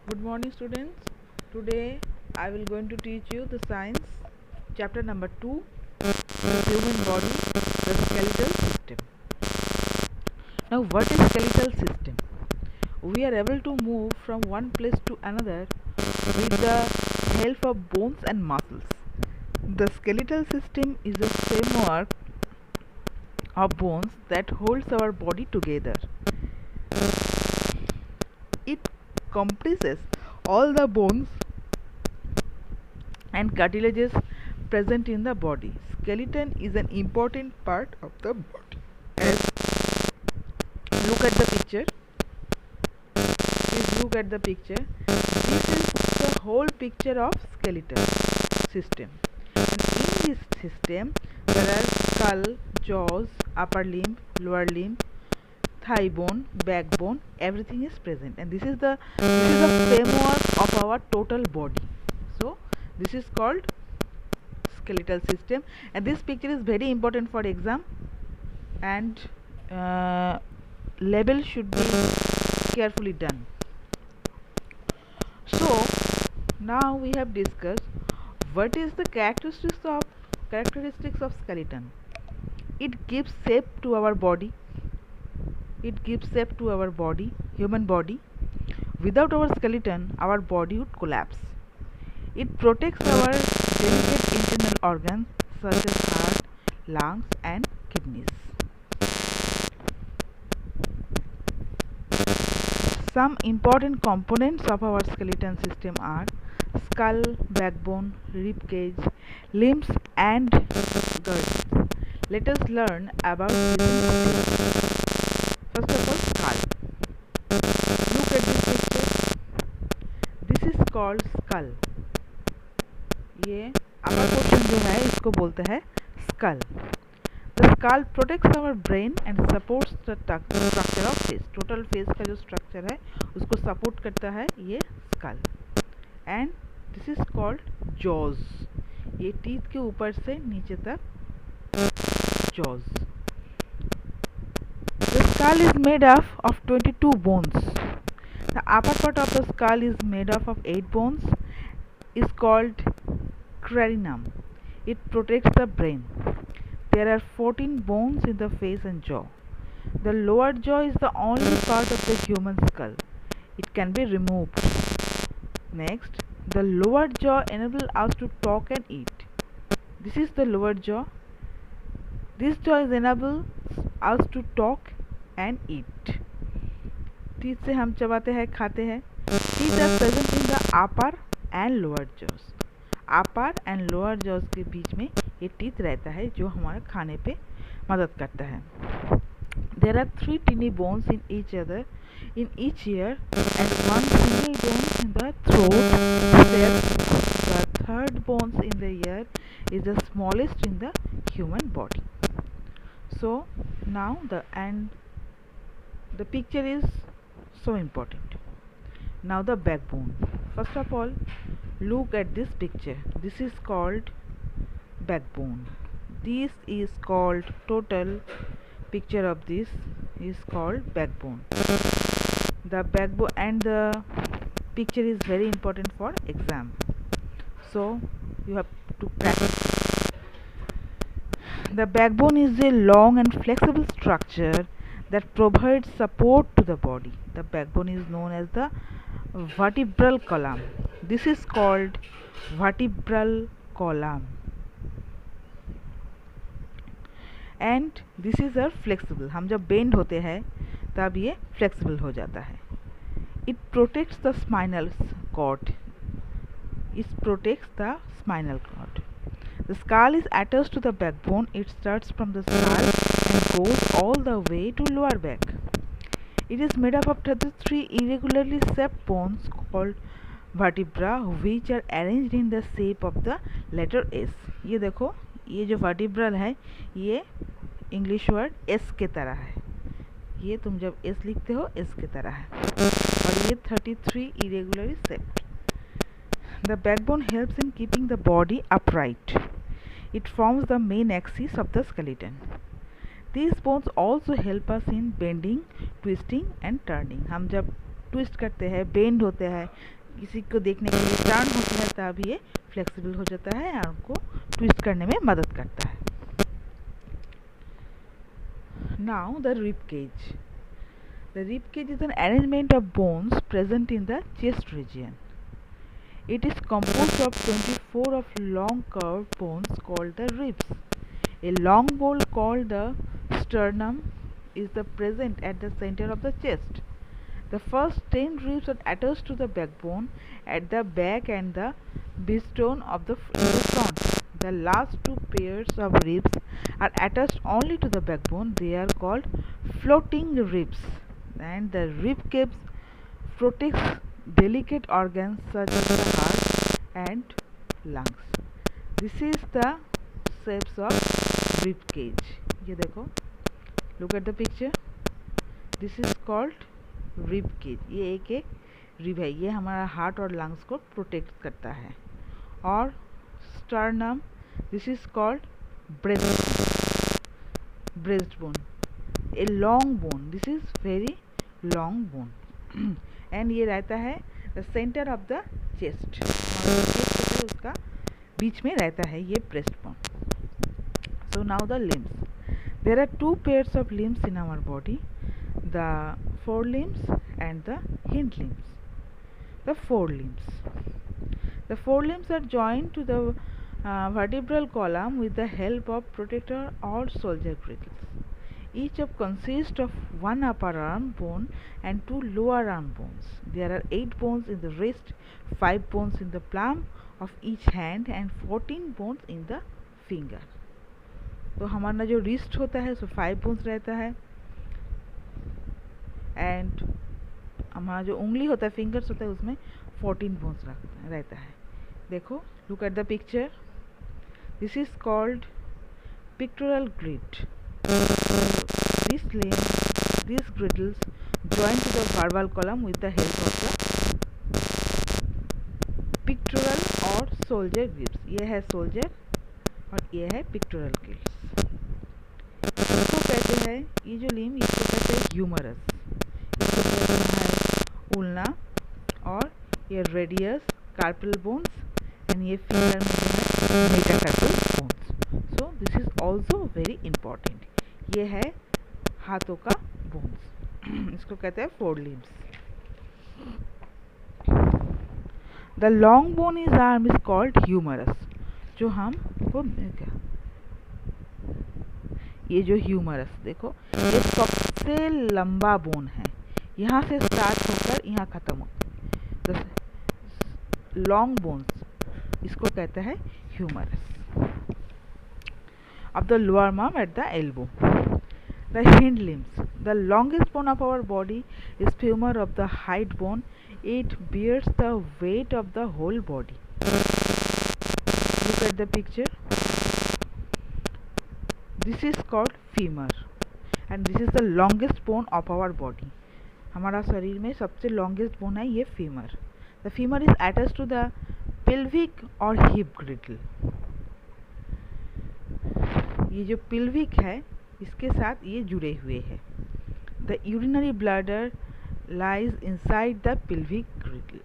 Good morning students. Today I will going to teach you the science chapter number 2, the human body, the skeletal system. Now what is skeletal system? We are able to move from one place to another with the help of bones and muscles. The skeletal system is a framework of bones that holds our body together. It comprises all the bones and cartilages present in the body. Skeleton is an important part of the body. As look at the picture. Please look at the picture. This is the whole picture of skeleton system. And in this system, there are skull, jaws, upper limb, lower limb, thigh bone, backbone. Everything is present, and this is the framework of our total body. So this is called skeletal system, and this picture is very important for exam, and label should be carefully done. So now we have discussed what is the characteristics of skeleton. It gives shape to our body. Human body. Without our skeleton, our body would collapse. It protects our delicate internal organs such as heart, lungs and kidneys. Some important components of our skeleton system are skull, backbone, rib cage, limbs and girdles. Let us learn about these. First of all, skull. Look at this picture. This is called skull. ये upper portion जो है इसको बोलते हैं skull. The skull protects our brain and supports the structure of face. Total face का जो structure है उसको support करता है ये skull. And this is called jaws. ये teeth के ऊपर से नीचे तक jaws. The skull is made up of 22 bones. The upper part of the skull is made up of 8 bones. Is called cranium. It protects the brain. There are 14 bones in the face and jaw. The lower jaw is the only part of the human skull. It can be removed. Next, the lower jaw enables us to talk and eat. This is the lower jaw. This jaw is enables us to talk and eat. Teeth से हम चबाते हैं, खाते हैं. Teeth are present in the upper and lower jaws. Upper and lower jaws के बीच में ये teeth रहता है जो हमारे खाने पे मदद करता है. There are 3 tiny bones in each ear and 1 single bone in the throat. The third bones in the ear is the smallest in the human body. So now the picture is so important. Now the backbone. First of all, look at this picture. This is called backbone. This is called total picture of this is called backbone. The backbone and the picture is very important for exam. So you have to practice. The backbone is a long and flexible structure that provides support to the body. The backbone is known as the vertebral column. This is called vertebral column. And this is a flexible. हम जब bend होते हैं तब ये flexible हो जाता है. It protects the spinal cord. The skull is attached to the backbone. It starts from the skull and goes all the way to lower back. It is made up of 33 irregularly shaped bones called vertebra, which are arranged in the shape of the letter S. ये देखो, ये जो vertebral है ये English word S के तरह है. ये तुम जब S लिखते हो S के तरह है, और ये 33 irregularly shaped. The backbone helps in keeping the body upright. It forms the main axis of the skeleton. These bones also help us in bending, twisting and turning. हम जब ट्विस्ट करते हैं, बेंड होते हैं, किसी को देखने के लिए टर्न होते हैं, तब ये फ्लेक्सिबल हो जाता है और उनको ट्विस्ट करने में मदद करता है। Now the rib cage. The rib cage is an arrangement of bones present in the chest region. It is composed of 24 of long curved bones called the ribs. A long bone called the sternum is present at the center of the chest. The first 10 ribs are attached to the backbone at the back and the breastbone of the front. The last two pairs of ribs are attached only to the backbone. They are called floating ribs. And the rib cage protects delicate organs such as the heart and lungs. This is the shapes of rib cage. ये देखो, look at the picture. This is called rib cage. ये एक rib है, ये हमारा heart और lungs को protect करता है. और sternum, this is called breast bone, a long bone, this is very long bone. And ये रहता है the centre of the chest, उसका बीच में रहता है ये breast bone. So now the limbs. There are two pairs of limbs in our body, the forelimbs and the hind limbs. The forelimbs. The forelimbs are joined to the vertebral column with the help of protector or shoulder girdles. Each of consists of one upper arm bone and two lower arm bones. There are 8 bones in the wrist, 5 bones in the palm of each hand and 14 bones in the finger. तो हमारा जो wrist होता है उसमें 5 bones रहता है, and हमारा जो उंगली होता है, फिंगर्स होता है, उसमें 14 बोन्स रहता है. देखो, look at the picture. This is called pectoral grid. This limb, this girdles join to the vertebral column with the help of the pictorial और shoulder grips. ये है shoulder और ये है pictorial grips. इसको कहते हैं, ये जो लिम्ब, इसको कहते हैं ह्यूमरस. उल्ना, और ये रेडियस, कार्पल बोन्स, एंड ये फिंगर में जो है metacarpal bones. So this is also very important. ये है हाथों का बोन्स, इसको कहते हैं forelimbs. The long bone is arm is called humerus. जो हम को ये जो ह्यूमरस, देखो, ये सबसे लंबा बोन है, यहाँ से स्टार्ट होकर यहाँ ख़त्म होता है. लॉन्ग बोन्स, इसको कहते हैं humerus. of the lower arm at the elbow. The hind limbs. The longest bone of our body is femur of the hide bone. It bears the weight of the whole body. Look at the picture. This is called femur and this is the longest bone of our body. हमारा शरीर में सबसे longest bone है ये femur. The femur is attached to the pelvic or hip girdle. ये जो pelvic है इसके साथ ये जुड़े हुए हैं. The urinary bladder lies inside the pelvic girdle.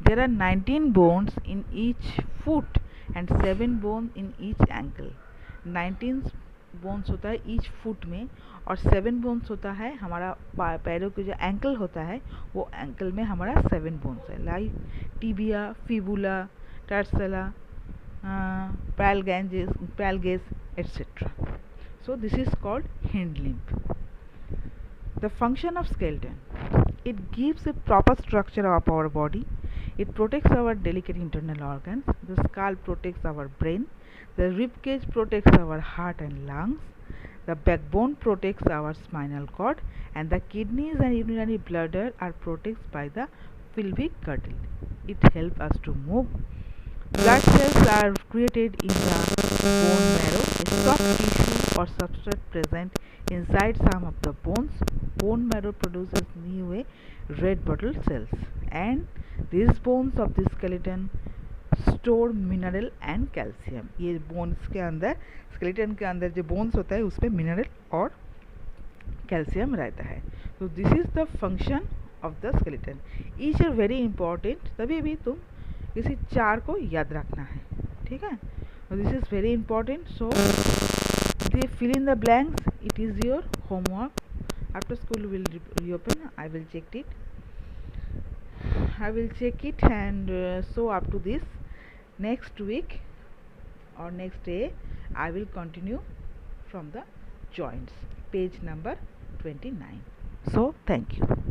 There are 19 bones in each foot and 7 bones in each ankle. 19 bones होता है ईच फुट में और 7 बोन्स होता है हमारा पैरों के जो एंकल होता है वो एंकल में हमारा 7 बोन्स है, like tibia, fibula, tarsal, phalanges etc. So this is called hind limb. The function of skeleton. It gives a proper structure of our body. It protects our delicate internal organs. The skull protects our brain. The rib cage protects our heart and lungs. The backbone protects our spinal cord, and the kidneys and urinary bladder are protected by the pelvic girdle. It helps us to move. Blood cells are created in the bone marrow, a soft tissue or substrate present inside some of the bones. Bone marrow produces new red blood cells, and these bones of the skeleton store mineral and calcium. ये bones के अंदर, skeleton के अंदर जो bones होता है उसमें mineral और calcium रहता है. So this is the function of the skeleton. Each are very important, तभी भी तुम इसी चार को याद रखना है, ठीक है. This is very important, so they fill in the blanks. It is your homework. After school will reopen, I will check it. And so up to this, next week or next day I will continue from the joints, page number 29. So thank you.